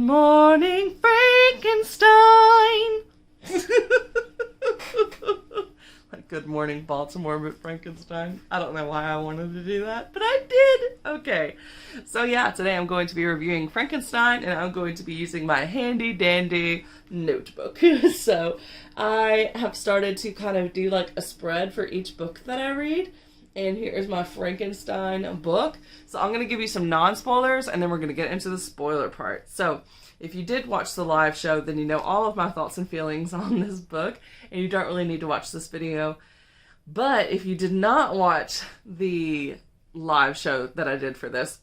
morning, Frankenstein. Like Good Morning Baltimore, but Frankenstein. I don't know why I wanted to do that, but I did. Okay. So yeah, today I'm going to be reviewing Frankenstein, and I'm going to be using my handy dandy notebook. So I have started to kind of do like a spread for each book that I read. And here's my Frankenstein book. So I'm going to give you some non-spoilers, and then we're going to get into the spoiler part. So if you did watch the live show, then you know all of my thoughts and feelings on this book, and you don't really need to watch this video. But if you did not watch the live show that I did for this,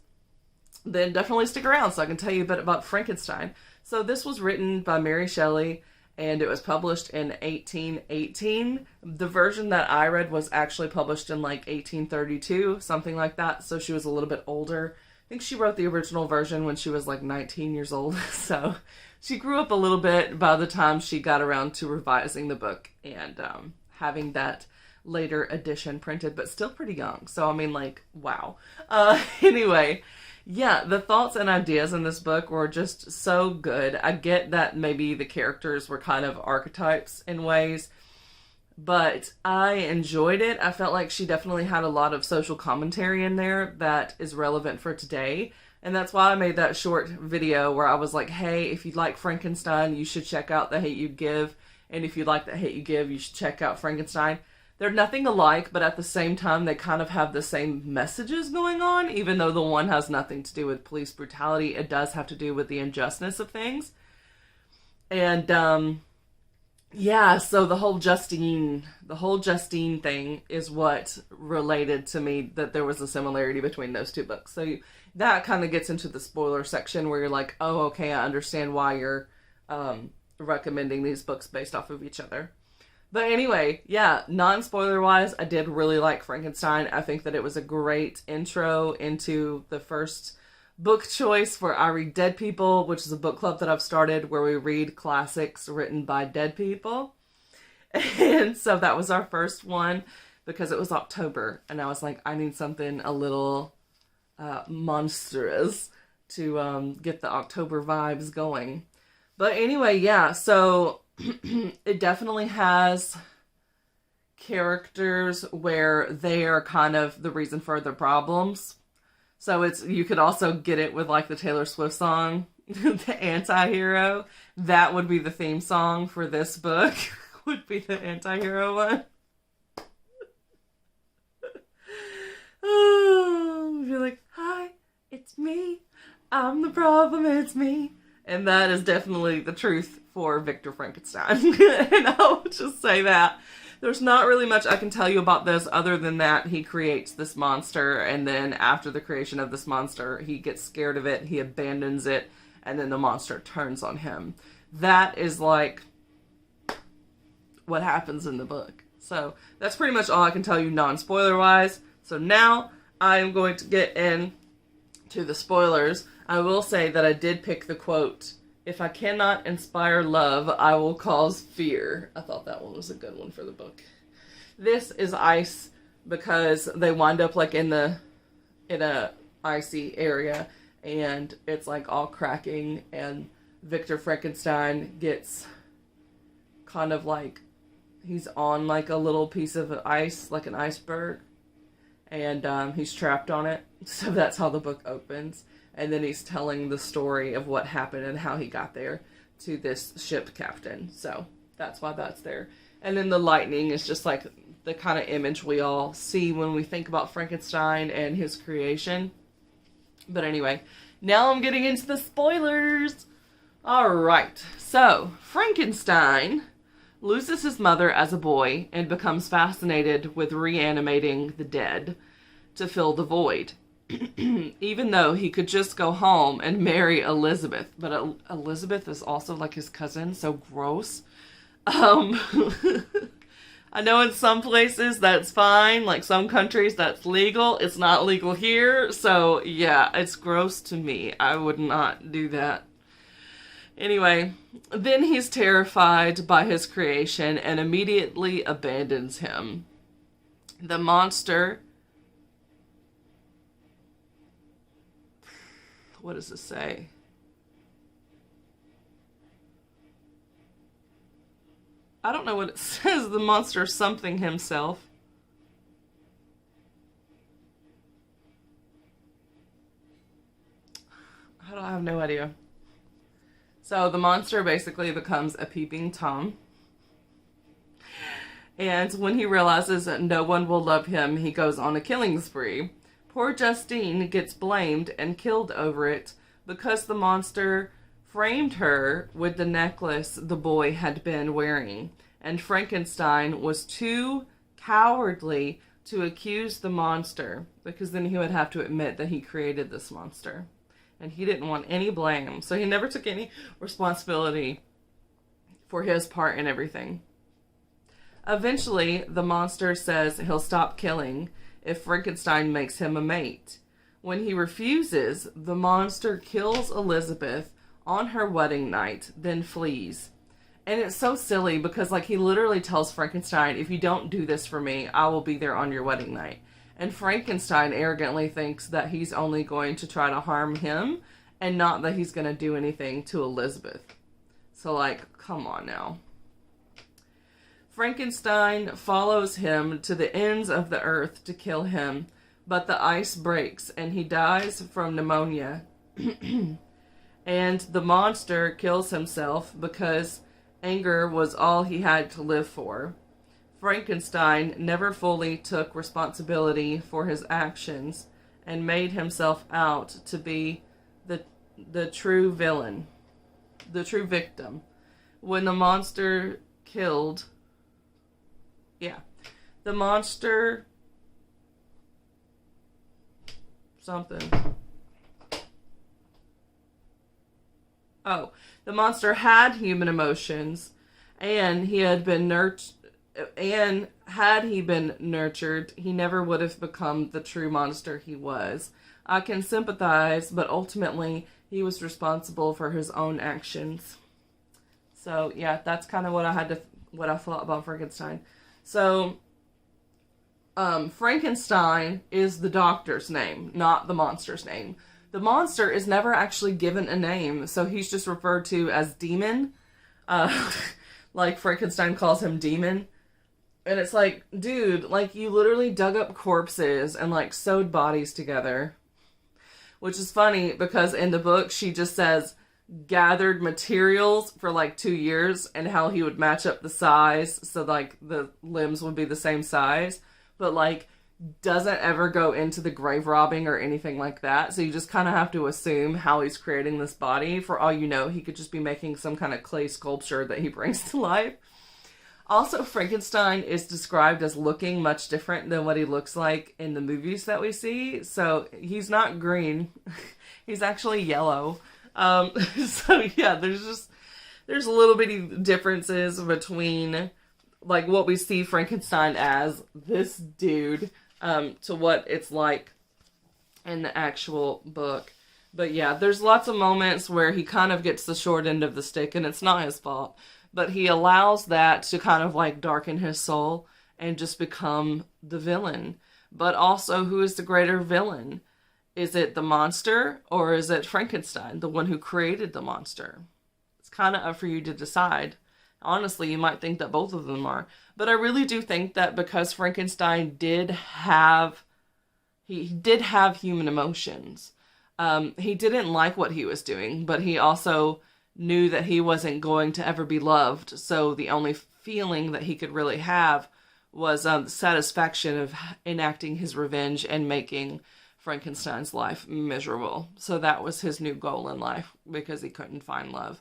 then definitely stick around so I can tell you a bit about Frankenstein. So this was written by Mary Shelley, and it was published in 1818. The version that I read was actually published in like 1832, something like that. So she was a little bit older. I think she wrote the original version when she was like 19 years old. So she grew up a little bit by the time she got around to revising the book and having that later edition printed, but still pretty young. So I mean, like, wow. Anyway, yeah, the thoughts and ideas in this book were just so good. I get that maybe the characters were kind of archetypes in ways, but I enjoyed it. I felt like she definitely had a lot of social commentary in there that is relevant for today. And that's why I made that short video where I was like, hey, if you like Frankenstein, you should check out The Hate You Give. And if you like The Hate You Give, you should check out Frankenstein. They're nothing alike, but at the same time, they kind of have the same messages going on. Even though the one has nothing to do with police brutality, it does have to do with the injustice of things. And, yeah, so the whole Justine thing is what related to me that there was a similarity between those two books. So that kind of gets into the spoiler section where you're like, oh, okay, I understand why you're recommending these books based off of each other. But anyway, yeah, non-spoiler wise, I did really like Frankenstein. I think that it was a great intro into the first book choice for I Read Dead People, which is a book club that I've started where we read classics written by dead people. And so that was our first one because it was October. And I was like, I need something a little monstrous to get the October vibes going. But anyway, yeah, so it definitely has characters where they are kind of the reason for the problems. So you could also get it with like the Taylor Swift song, The Anti-Hero. That would be the theme song for this book, would be the anti-hero one. Oh, you're like, hi, it's me. I'm the problem, it's me. And that is definitely the truth for Victor Frankenstein. And I'll just say that. There's not really much I can tell you about this other than that he creates this monster, and then after the creation of this monster, he gets scared of it, he abandons it, and then the monster turns on him. That is like what happens in the book. So that's pretty much all I can tell you non-spoiler wise. So now I am going to get into the spoilers. I will say that I did pick the quote, "If I cannot inspire love, I will cause fear." I thought that one was a good one for the book. This is ice because they wind up like in a icy area, and it's like all cracking, and Victor Frankenstein gets kind of like, he's on like a little piece of ice, like an iceberg, and he's trapped on it. So that's how the book opens. And then he's telling the story of what happened and how he got there to this ship captain. So that's why that's there. And then the lightning is just like the kind of image we all see when we think about Frankenstein and his creation. But anyway, now I'm getting into the spoilers. All right. So Frankenstein loses his mother as a boy and becomes fascinated with reanimating the dead to fill the void. Even though he could just go home and marry Elizabeth. But Elizabeth is also like his cousin, so gross. I know in some places that's fine, like some countries that's legal. It's not legal here, so yeah, it's gross to me. I would not do that. Anyway, then he's terrified by his creation and immediately abandons him. The monster... What does it say? I don't know what it says. The monster something himself. I have no idea. So the monster basically becomes a peeping Tom. And when he realizes that no one will love him, he goes on a killing spree. Poor Justine gets blamed and killed over it because the monster framed her with the necklace the boy had been wearing. And Frankenstein was too cowardly to accuse the monster because then he would have to admit that he created this monster. And he didn't want any blame. So he never took any responsibility for his part in everything. Eventually, the monster says he'll stop killing if Frankenstein makes him a mate. When he refuses, the monster kills Elizabeth on her wedding night, then flees. And it's so silly because, like, he literally tells Frankenstein, if you don't do this for me, I will be there on your wedding night. And Frankenstein arrogantly thinks that he's only going to try to harm him and not that he's going to do anything to Elizabeth. So, like, come on now. Frankenstein follows him to the ends of the earth to kill him, but the ice breaks and he dies from pneumonia. And the monster kills himself because anger was all he had to live for. Frankenstein never fully took responsibility for his actions and made himself out to be the true villain, the true victim. When the monster killed... the monster... something... the monster had human emotions, and he had been had he been nurtured, he never would have become the true monster he was. I can sympathize, but ultimately, he was responsible for his own actions. So, yeah, that's kind of what I thought about Frankenstein. So, Frankenstein is the doctor's name, not the monster's name. The monster is never actually given a name, so he's just referred to as Demon. Like Frankenstein calls him Demon. And it's like, dude, like, you literally dug up corpses and, like, sewed bodies together. Which is funny, because in the book, she just says, gathered materials for, like, 2 years, and how he would match up the size, so, like, the limbs would be the same size. But, like, doesn't ever go into the grave robbing or anything like that. So you just kind of have to assume how he's creating this body. For all you know, he could just be making some kind of clay sculpture that he brings to life. Also, Frankenstein is described as looking much different than what he looks like in the movies that we see. So he's not green. He's actually yellow. So yeah, there's a little bitty differences between, like, what we see Frankenstein as, this dude, to what it's like in the actual book. But yeah, there's lots of moments where he kind of gets the short end of the stick, and it's not his fault. But he allows that to kind of, like, darken his soul and just become the villain. But also, who is the greater villain? Is it the monster, or is it Frankenstein, the one who created the monster? It's kind of up for you to decide. Honestly, you might think that both of them are. But I really do think that because Frankenstein did have human emotions. He didn't like what he was doing, but he also knew that he wasn't going to ever be loved. So the only feeling that he could really have was the satisfaction of enacting his revenge and making Frankenstein's life miserable. So that was his new goal in life, because he couldn't find love.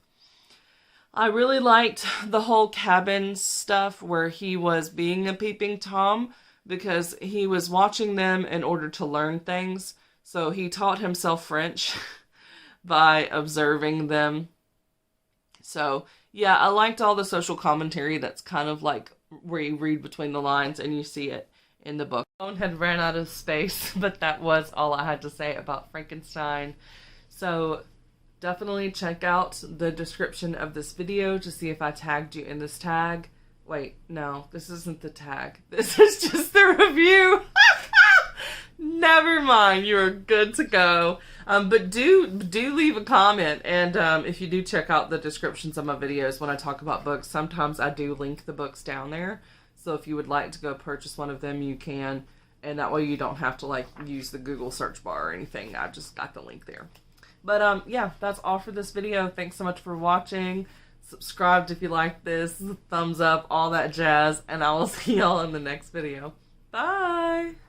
I really liked the whole cabin stuff where he was being a peeping Tom, because he was watching them in order to learn things. So he taught himself French by observing them. So yeah, I liked all the social commentary that's kind of like where you read between the lines and you see it in the book. My phone had ran out of space, but that was all I had to say about Frankenstein. So definitely check out the description of this video to see if I tagged you in this tag. Wait, no, this isn't the tag. This is just the review. Never mind, you're good to go. But do leave a comment, and if you do check out the descriptions of my videos when I talk about books, sometimes I do link the books down there. So if you would like to go purchase one of them, you can, and that way you don't have to like use the Google search bar or anything. I just got the link there. But yeah, that's all for this video. Thanks so much for watching. Subscribe if you like this, thumbs up, all that jazz, and I will see y'all in the next video. Bye!